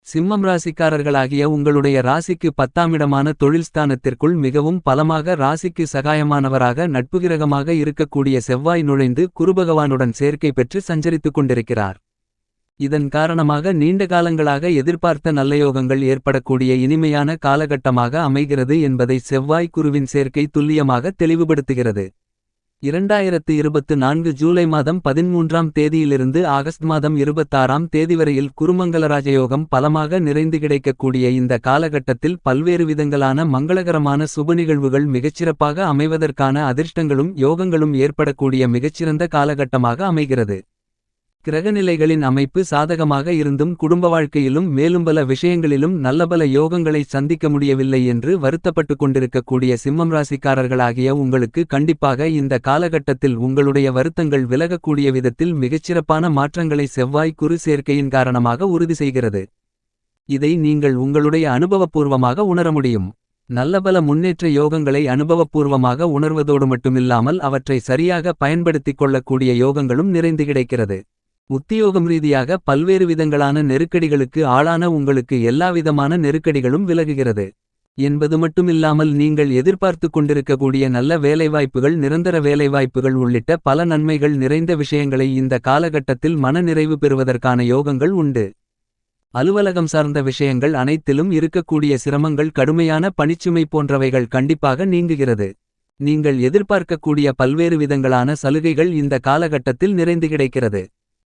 சிம்மம் ராசிக்காரர்களாகிய உங்களுடைய ராசிக்கு 10ஆம் இடமான தொழில்ஸ்தானத்திற்குள் மிகவும் பலமாக ராசிக்கு சகாயமானவராக நட்புகிரகமாக இருக்கக்கூடிய செவ்வாய் நுழைந்து குருபகவானுடன் சேர்க்கை பெற்று சஞ்சரித்துக் கொண்டிருக்கிறார். இதன் காரணமாக நீண்ட காலங்களாக எதிர்பார்த்த நல்லயோகங்கள் ஏற்படக்கூடிய இனிமையான காலகட்டமாக அமைகிறது என்பதை செவ்வாய் குருவின் சேர்க்கை துல்லியமாக தெளிவுபடுத்துகிறது. 2024 ஜூலை மாதம் 13ஆம் தேதியிலிருந்து ஆகஸ்ட் மாதம் 26ஆம் தேதி வரையில் குருமங்கலராஜயோகம் பலமாக நிறைந்து கிடைக்கக்கூடிய இந்த காலகட்டத்தில் பல்வேறு விதங்களான மங்களகரமான சுப நிகழ்வுகள் மிகச்சிறப்பாக அமைவதற்கான அதிர்ஷ்டங்களும் யோகங்களும் ஏற்படக்கூடிய மிகச்சிறந்த காலகட்டமாக அமைகிறது. கிரகநிலைகளின் அமைப்பு சாதகமாக இருந்தும் குடும்ப வாழ்க்கையிலும் மேலும் பல விஷயங்களிலும் நல்லபல யோகங்களை சந்திக்க முடியவில்லை என்று வருத்தப்பட்டு கொண்டிருக்கக்கூடிய சிம்மம் ராசிக்காரர்களாகிய உங்களுக்கு கண்டிப்பாக இந்த காலகட்டத்தில் உங்களுடைய வருத்தங்கள் விலகக்கூடிய விதத்தில் மிகச்சிறப்பான மாற்றங்களை செவ்வாய் குரு சேர்க்கையின் காரணமாக உறுதி செய்கிறது. இதை நீங்கள் உங்களுடைய அனுபவபூர்வமாக உணர முடியும். நல்லபல முன்னேற்ற யோகங்களை அனுபவபூர்வமாக உணர்வதோடு மட்டுமில்லாமல் அவற்றை சரியாக பயன்படுத்திக் கொள்ளக்கூடிய யோகங்களும் நிறைந்து கிடைக்கிறது. உத்தியோகம் ரீதியாக பல்வேறு விதங்களான நெருக்கடிகளுக்கு ஆளான உங்களுக்கு எல்லாவிதமான நெருக்கடிகளும் விலகுகிறது என்பது மட்டுமில்லாமல் நீங்கள் எதிர்பார்த்து கொண்டிருக்கக்கூடிய நல்ல வேலைவாய்ப்புகள் நிரந்தர வேலைவாய்ப்புகள் உள்ளிட்ட பல நன்மைகள் நிறைந்த விஷயங்களை இந்த காலகட்டத்தில் மன நிறைவு பெறுவதற்கான யோகங்கள் உண்டு. அலுவலகம் சார்ந்த விஷயங்கள் அனைத்திலும் இருக்கக்கூடிய சிரமங்கள் கடுமையான பணிச்சுமை போன்றவைகள் கண்டிப்பாக நீங்குகிறது. நீங்கள் எதிர்பார்க்கக்கூடிய பல்வேறு விதங்களான சலுகைகள் இந்த காலகட்டத்தில் நிறைந்து கிடைக்கிறது.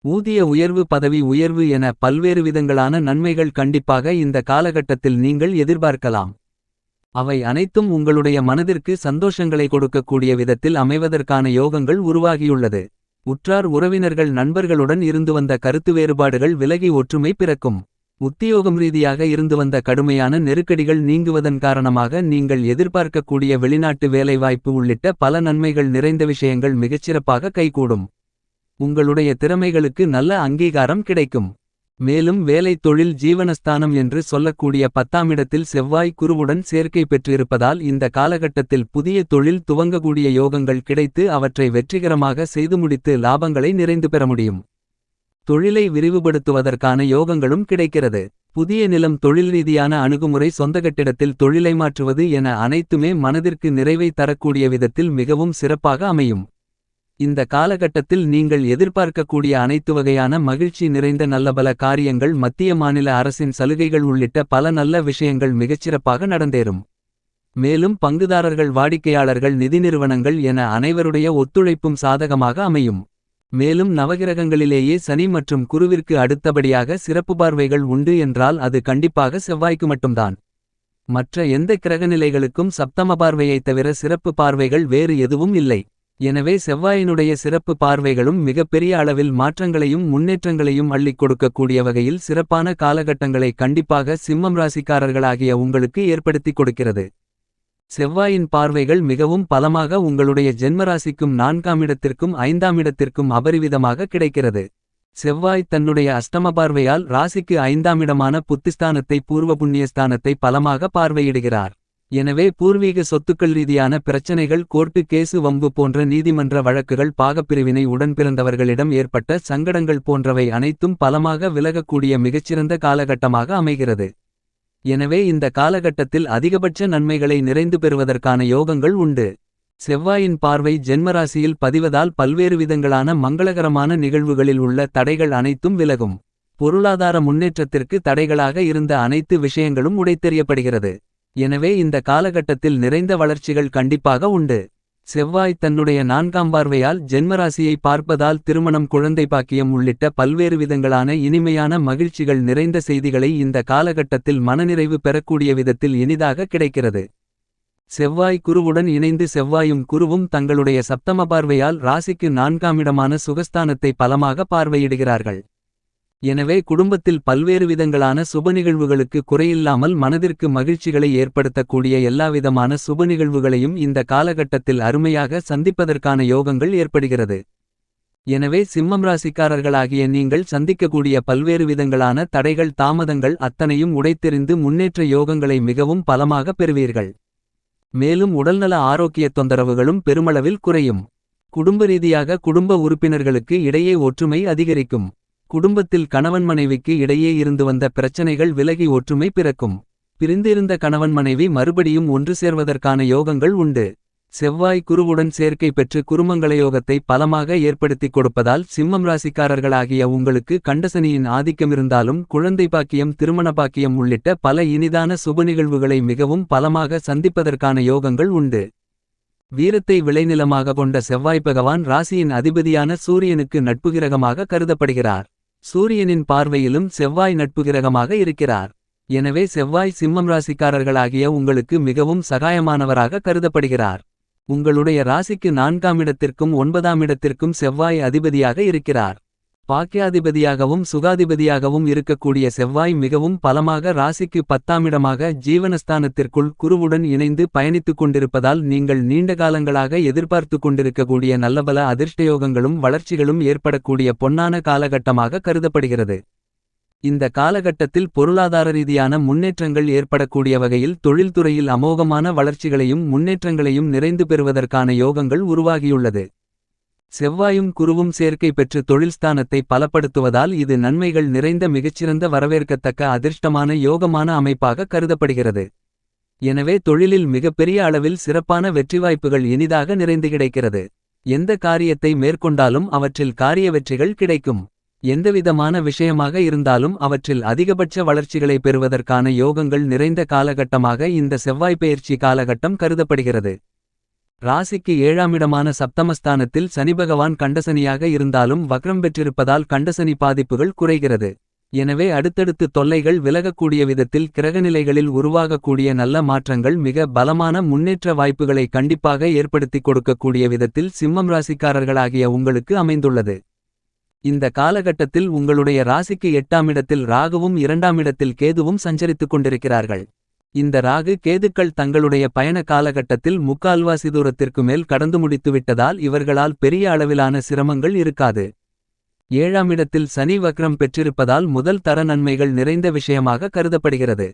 ஊதிய உயர்வு பதவி உயர்வு என பல்வேறு விதங்களான நன்மைகள் கண்டிப்பாக இந்த காலகட்டத்தில் நீங்கள் எதிர்பார்க்கலாம். அவை அனைத்தும் உங்களுடைய மனதிற்கு சந்தோஷங்களை கொடுக்கக்கூடிய விதத்தில் அமைவதற்கான யோகங்கள் உருவாகியுள்ளது. உற்றார் உறவினர்கள் நண்பர்களுடன் இருந்து வந்த கருத்து வேறுபாடுகள் விலகி ஒற்றுமை பிறக்கும். உத்தியோகம் ரீதியாக இருந்து வந்த கடுமையான நெருக்கடிகள் நீங்குவதன் காரணமாக நீங்கள் எதிர்பார்க்கக்கூடிய வெளிநாட்டு வேலைவாய்ப்பு உள்ளிட்ட பல நன்மைகள் நிறைந்த விஷயங்கள் மிகச்சிறப்பாக கைகூடும். உங்களுடைய திறமைகளுக்கு நல்ல அங்கீகாரம் கிடைக்கும். மேலும் வேலை தொழில் ஜீவனஸ்தானம் என்று சொல்லக்கூடிய 10ஆம் இடத்தில் செவ்வாய் குருவுடன் சேர்க்கை பெற்றிருப்பதால் இந்த காலகட்டத்தில் புதிய தொழில் துவங்கக்கூடிய யோகங்கள் கிடைத்து அவற்றை வெற்றிகரமாக செய்து முடித்து லாபங்களை நிறைந்து பெற முடியும். தொழிலை விரிவுபடுத்துவதற்கான யோகங்களும் கிடைக்கிறது. புதிய நிலம் தொழில் ரீதியான அணுகுமுறை சொந்த கட்டிடத்தில் தொழிலை மாற்றுவது என அனைத்துமே மனதிற்கு நிறைவை தரக்கூடிய விதத்தில் மிகவும் சிறப்பாக அமையும். இந்த காலகட்டத்தில் நீங்கள் எதிர்பார்க்கக்கூடிய அனைத்து வகையான மகிழ்ச்சி நிறைந்த நல்லபல காரியங்கள் மத்திய மாநில அரசின் சலுகைகள் உள்ளிட்ட பல நல்ல விஷயங்கள் மிகச்சிறப்பாக நடந்தேறும். மேலும் பங்குதாரர்கள் வாடிக்கையாளர்கள் நிதி நிறுவனங்கள் என அனைவருடைய ஒத்துழைப்பும் சாதகமாக அமையும். மேலும் நவகிரகங்களிலேயே சனி மற்றும் குருவிற்கு அடுத்தபடியாக சிறப்பு பார்வைகள் உண்டு என்றால் அது கண்டிப்பாக செவ்வாய்க்கு மட்டும்தான். மற்ற எந்த கிரகநிலைகளுக்கும் சப்தம பார்வையைத் தவிர சிறப்பு பார்வைகள் வேறு எதுவும் இல்லை. எனவே செவ்வாயினுடைய சிறப்பு பார்வைகளும் மிகப்பெரிய அளவில் மாற்றங்களையும் முன்னேற்றங்களையும் அள்ளிக் கொடுக்கக்கூடிய வகையில் சிறப்பான காலகட்டங்களை கண்டிப்பாக சிம்மம் ராசிக்காரர்களாகிய உங்களுக்கு ஏற்படுத்திக் கொடுக்கிறது. செவ்வாயின் பார்வைகள் மிகவும் பலமாக உங்களுடைய ஜென்மராசிக்கும் 4ஆம் இடத்திற்கும் 5ஆம் இடத்திற்கும் அபரிவிதமாக கிடைக்கிறது. செவ்வாய் தன்னுடைய அஷ்டம பார்வையால் ராசிக்கு 5ஆம் இடமான புத்திஸ்தானத்தை பூர்வ புண்ணியஸ்தானத்தை பலமாக பார்வையிடுகிறார். எனவே பூர்வீக சொத்துக்கள் ரீதியான பிரச்சனைகள் கோர்ட்டு கேசு வம்பு போன்ற நீதிமன்ற வழக்குகள் பாகப்பிரிவினை உடன்பிறந்தவர்களிடம் ஏற்பட்ட சங்கடங்கள் போன்றவை அனைத்தும் பலமாக விலகக்கூடிய மிகச்சிறந்த காலகட்டமாக அமைகிறது. எனவே இந்த காலகட்டத்தில் அதிகபட்ச நன்மைகளை நிறைந்து பெறுவதற்கான யோகங்கள் உண்டு. செவ்வாயின் பார்வை ஜென்மராசியில் பதிவதால் பல்வேறு விதங்களான மங்களகரமான நிகழ்வுகளில் உள்ள தடைகள் அனைத்தும் விலகும். பொருளாதார முன்னேற்றத்திற்கு தடைகளாக இருந்த அனைத்து விஷயங்களும் உடைத்தெறியப்படுகிறது. எனவே இந்த காலகட்டத்தில் நிறைந்த வளர்ச்சிகள் கண்டிப்பாக உண்டு. செவ்வாய் தன்னுடைய 4ஆம் பார்வையால் ஜென்மராசியை பார்ப்பதால் திருமணம் குழந்தை பாக்கியம் உள்ளிட்ட பல்வேறு விதங்களான இனிமையான மகிழ்ச்சிகள் நிறைந்த செய்திகளை இந்த காலகட்டத்தில் மனநிறைவு பெறக்கூடிய விதத்தில் இனிதாக கிடைக்கிறது. செவ்வாய் குருவுடன் இணைந்து செவ்வாயும் குருவும் தங்களுடைய சப்தம பார்வையால் ராசிக்கு 4ஆம் இடமான சுகஸ்தானத்தை பலமாக பார்வையிடுகிறார்கள். எனவே குடும்பத்தில் பல்வேறு விதங்களான சுப நிகழ்வுகளுக்கு குறையில்லாமல் மனதிற்கு மகிழ்ச்சிகளை ஏற்படுத்தக்கூடிய எல்லாவிதமான சுப நிகழ்வுகளையும் இந்த காலகட்டத்தில் அருமையாக சந்திப்பதற்கான யோகங்கள் ஏற்படுகிறது. எனவே சிம்மம் ராசிக்காரர்களாகிய நீங்கள் சந்திக்கக்கூடிய பல்வேறு விதங்களான தடைகள் தாமதங்கள் அத்தனையும் உடைத்தெறிந்து முன்னேற்ற யோகங்களை மிகவும் பலமாக பெறுவீர்கள். மேலும் உடல்நல ஆரோக்கிய தொந்தரவுகளும் பெருமளவில் குறையும். குடும்ப ரீதியாக குடும்ப உறுப்பினர்களுக்கு இடையே ஒற்றுமை அதிகரிக்கும். குடும்பத்தில் கணவன் மனைவிக்கு இடையே இருந்து வந்த பிரச்சனைகள் விலகி ஒற்றுமை பிறக்கும். பிரிந்திருந்த கணவன் மனைவி மறுபடியும் ஒன்று சேர்வதற்கான யோகங்கள் உண்டு. செவ்வாய் குருவுடன் சேர்க்கை பெற்று குருமங்களயோகத்தை பலமாக ஏற்படுத்திக் கொடுப்பதால் சிம்மம் ராசிக்காரர்களாகிய உங்களுக்கு கண்டசனியின் ஆதிக்கமிருந்தாலும் குழந்தை பாக்கியம் திருமண பாக்கியம் உள்ளிட்ட பல இனிதான சுப நிகழ்வுகளை மிகவும் பலமாக சந்திப்பதற்கான யோகங்கள் உண்டு. வீரத்தை விளைநிலமாக கொண்ட செவ்வாய் பகவான் ராசியின் அதிபதியான சூரியனுக்கு நட்புகிரகமாக கருதப்படுகிறார். சூரியனின் பார்வையிலும் செவ்வாய் நட்புகிரகமாக இருக்கிறார். எனவே செவ்வாய் சிம்மம் ராசிக்காரர்களாகிய உங்களுக்கு மிகவும் சகாயமானவராக கருதப்படுகிறார். உங்களுடைய ராசிக்கு 4ஆம் இடத்திற்கும் 9ஆம் இடத்திற்கும் செவ்வாய் அதிபதியாக இருக்கிறார். பாக்கியாதிபதியாகவும் சுகாதிபதியாகவும் இருக்கக்கூடிய செவ்வாய் மிகவும் பலமாக ராசிக்கு 10ஆம் இடமாக ஜீவனஸ்தானத்திற்குள் குருவுடன் இணைந்து பயணித்துக் கொண்டிருப்பதால் நீங்கள் நீண்ட காலங்களாக எதிர்பார்த்து கொண்டிருக்கக்கூடிய நல்லபல அதிர்ஷ்டயோகங்களும் வளர்ச்சிகளும் ஏற்படக்கூடிய பொன்னான காலகட்டமாக கருதப்படுகிறது. இந்த காலகட்டத்தில் பொருளாதார ரீதியான முன்னேற்றங்கள் ஏற்படக்கூடிய வகையில் தொழில்துறையில் அமோகமான வளர்ச்சிகளையும் முன்னேற்றங்களையும் நிறைந்து பெறுவதற்கான யோகங்கள் உருவாகியுள்ளது. செவ்வாயும் குருவும் சேர்க்கை பெற்று தொழில்ஸ்தானத்தை பலப்படுத்துவதால் இது நன்மைகள் நிறைந்த மிகச்சிறந்த வரவேற்கத்தக்க அதிர்ஷ்டமான யோகமான அமைப்பாக கருதப்படுகிறது. எனவே தொழிலில் மிகப்பெரிய அளவில் சிறப்பான வெற்றி வாய்ப்புகள் இனிதாக நிறைந்து கிடைக்கிறது. எந்த காரியத்தை மேற்கொண்டாலும் அவற்றில் காரிய வெற்றிகள் கிடைக்கும். எந்தவிதமான விஷயமாக இருந்தாலும் அவற்றில் அதிகபட்ச வளர்ச்சிகளை பெறுவதற்கான யோகங்கள் நிறைந்த காலகட்டமாக இந்த செவ்வாய்ப்பெயர்ச்சி காலகட்டம் கருதப்படுகிறது. ராசிக்கு 7ஆம் இடமான சப்தமஸ்தானத்தில் சனிபகவான் கண்டசனியாக இருந்தாலும் வக்ரம் பெற்றிருப்பதால் கண்டசனி பாதிப்புகள் குறைகிறது. எனவே அடுத்தடுத்து தொல்லைகள் விலகக்கூடிய விதத்தில் கிரகநிலைகளில் உருவாகக்கூடிய நல்ல மாற்றங்கள் மிக பலமான முன்னேற்ற வாய்ப்புகளை கண்டிப்பாக ஏற்படுத்திக் கொடுக்கக்கூடிய விதத்தில் சிம்மம் ராசிக்காரர்களாகிய உங்களுக்கு அமைந்துள்ளது. இந்த காலகட்டத்தில் உங்களுடைய ராசிக்கு 8ஆம் இடத்தில் ராகுவும் 2ஆம் இடத்தில் கேதுவும் சஞ்சரித்துக் கொண்டிருக்கிறார்கள். இந்த ராகு கேதுக்கள் தங்களுடைய பயண காலகட்டத்தில் முக்கால்வாசி தூரத்திற்கு மேல் கடந்து முடித்துவிட்டதால் இவர்களால் பெரிய அளவிலான சிரமங்கள் இருக்காது. 7ஆம் இடத்தில் சனி வக்ரம் பெற்றிருப்பதால் முதல் தர நன்மைகள் நிறைந்த விஷயமாக கருதப்படுகிறது.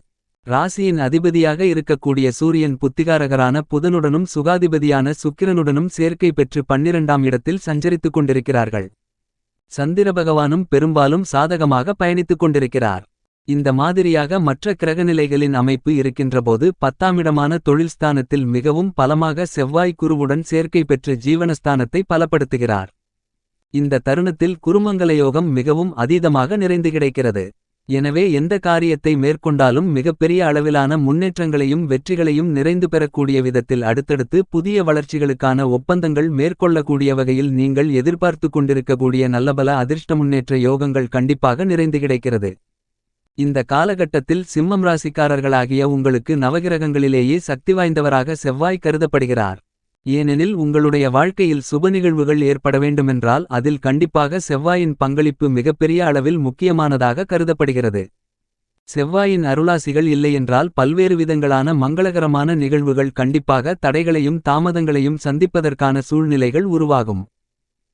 ராசியின் அதிபதியாக இருக்கக்கூடிய சூரியன் புத்திகாரகரான புதனுடனும் சுகாதிபதியான சுக்கிரனுடனும் சேர்க்கை பெற்று 12ஆம் இடத்தில் சஞ்சரித்துக் கொண்டிருக்கிறார்கள். சந்திர பகவானும் பெரும்பாலும் சாதகமாக பயணித்துக் கொண்டிருக்கிறார். இந்த மாதிரியாக மற்ற கிரகநிலைகளின் அமைப்பு இருக்கின்றபோது 10ஆம் இடமான தொழில்ஸ்தானத்தில் மிகவும் பலமாக செவ்வாய் குருவுடன் சேர்க்கை பெற்று ஜீவனஸ்தானத்தை பலப்படுத்துகிறார். இந்த தருணத்தில் குருமங்களயோகம் மிகவும் அதீதமாக நிறைந்து கிடைக்கிறது. எனவே எந்த காரியத்தை மேற்கொண்டாலும் மிகப்பெரிய அளவிலான முன்னேற்றங்களையும் வெற்றிகளையும் நிறைந்து பெறக்கூடிய விதத்தில் அடுத்தடுத்து புதிய வளர்ச்சிகளுக்கான ஒப்பந்தங்கள் மேற்கொள்ளக்கூடிய வகையில் நீங்கள் எதிர்பார்த்து கொண்டிருக்கக்கூடிய நல்லபல அதிர்ஷ்ட முன்னேற்ற யோகங்கள் கண்டிப்பாக நிறைந்து கிடைக்கிறது. இந்த காலகட்டத்தில் சிம்மம் ராசிக்காரர்களாகிய உங்களுக்கு நவகிரகங்களிலேயே சக்தி வாய்ந்தவராக செவ்வாய் கருதப்படுகிறார். ஏனெனில் உங்களுடைய வாழ்க்கையில் சுப நிகழ்வுகள் ஏற்பட வேண்டுமென்றால் அதில் கண்டிப்பாக செவ்வாயின் பங்களிப்பு மிகப்பெரிய அளவில் முக்கியமானதாக கருதப்படுகிறது. செவ்வாயின் அருளாசிகள் இல்லையென்றால் பல்வேறு விதங்களான மங்களகரமான நிகழ்வுகள் கண்டிப்பாக தடைகளையும் தாமதங்களையும் சந்திப்பதற்கான சூழ்நிலைகள் உருவாகும்.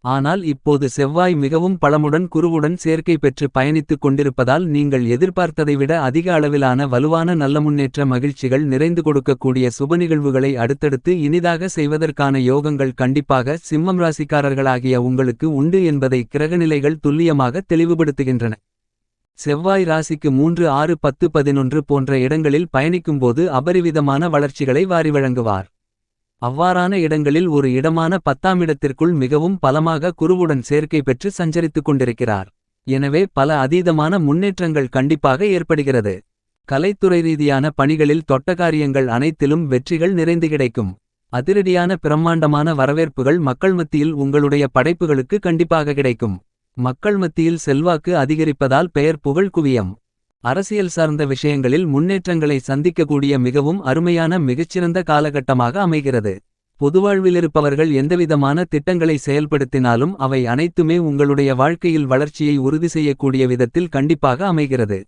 ஆனால் இப்போது செவ்வாய் மிகவும் பலமுடன் குருவுடன் சேர்க்கை பெற்று பயணித்துக் கொண்டிருப்பதால் நீங்கள் எதிர்பார்த்ததை விட அதிக அளவிலான வலுவான நல்ல முன்னேற்ற மகிழ்ச்சிகள் நிறைந்து கொடுக்கக்கூடிய சுப நிகழ்வுகளை அடுத்தடுத்து இனிதாக செய்வதற்கான யோகங்கள் கண்டிப்பாக சிம்மம் ராசிக்காரர்களாகிய உங்களுக்கு உண்டு என்பதை கிரகநிலைகள் துல்லியமாக தெளிவுபடுத்துகின்றன. செவ்வாய் ராசிக்கு 3 6 10 11 போன்ற இடங்களில் பயணிக்கும்போது அபரிவிதமான வளர்ச்சிகளை வாரி வழங்குவார். அவ்வாறான இடங்களில் ஒரு இடமான 10ஆம் இடத்திற்குள் மிகவும் பலமாக குருவுடன் சேர்க்கை பெற்று சஞ்சரித்துக் கொண்டிருக்கிறார். எனவே பல அதீதமான முன்னேற்றங்கள் கண்டிப்பாக ஏற்படுகிறது. கலைத்துறை ரீதியான பணிகளில் தொட்ட காரியங்கள் அனைத்திலும் வெற்றிகள் நிறைந்து கிடைக்கும். அதிரடியான பிரம்மாண்டமான வரவேற்புகள் மக்கள் மத்தியில் உங்களுடைய படைப்புகளுக்கு கண்டிப்பாக கிடைக்கும். மக்கள் மத்தியில் செல்வாக்கு அதிகரிப்பதால் பெயர் புகழ் குவியம். அரசியல் சார்ந்த விஷயங்களில் முன்னேற்றங்களை சந்திக்கக்கூடிய மிகவும் அருமையான மிகச்சிறந்த காலகட்டமாக அமைகிறது. பொதுவாழ்விலிருப்பவர்கள் எந்தவிதமான திட்டங்களை செயல்படுத்தினாலும் அவை அனைத்துமே உங்களுடைய வாழ்க்கையில் வளர்ச்சியை உறுதி செய்யக்கூடிய விதத்தில் கண்டிப்பாக அமைகிறது.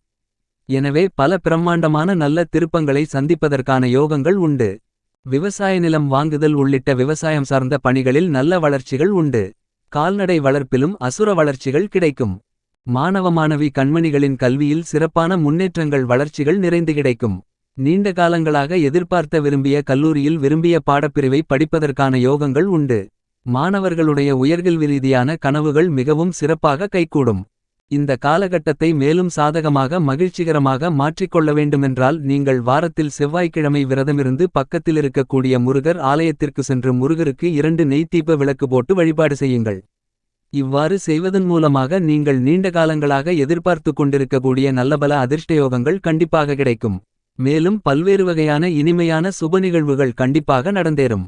எனவே பல பிரம்மாண்டமான நல்ல திருப்பங்களை சந்திப்பதற்கான யோகங்கள் உண்டு. விவசாய நிலம் வாங்குதல் உள்ளிட்ட விவசாயம் சார்ந்த பணிகளில் நல்ல வளர்ச்சிகள் உண்டு. கால்நடை வளர்ப்பிலும் அசுர வளர்ச்சிகள் கிடைக்கும். மாணவ மாணவி கண்மணிகளின் கல்வியில் சிறப்பான முன்னேற்றங்கள் வளர்ச்சிகள் நிறைந்து கிடைக்கும். நீண்ட காலங்களாக எதிர்பார்த்த விரும்பிய கல்லூரியில் விரும்பிய பாடப்பிரிவை படிப்பதற்கான யோகங்கள் உண்டு. மாணவர்களுடைய உயர்கல்வி ரீதியான கனவுகள் மிகவும் சிறப்பாக கைகூடும். இந்த காலகட்டத்தை மேலும் சாதகமாக மகிழ்ச்சிகரமாக மாற்றிக்கொள்ள வேண்டுமென்றால் நீங்கள் வாரத்தில் செவ்வாய்க்கிழமை விரதமிருந்து பக்கத்தில் இருக்கக்கூடிய முருகர் ஆலயத்திற்கு சென்று முருகருக்கு 2 நெய்த்தீப விளக்கு போட்டு வழிபாடு செய்யுங்கள். இவ்வாறு செய்வதன் மூலமாக நீங்கள் நீண்ட காலங்களாக எதிர்பார்த்து கொண்டிருக்கக்கூடிய நல்லபல அதிர்ஷ்டயோகங்கள் கண்டிப்பாக கிடைக்கும். மேலும் பல்வேறு வகையான இனிமையான சுப நிகழ்வுகள் கண்டிப்பாக நடந்தேறும்.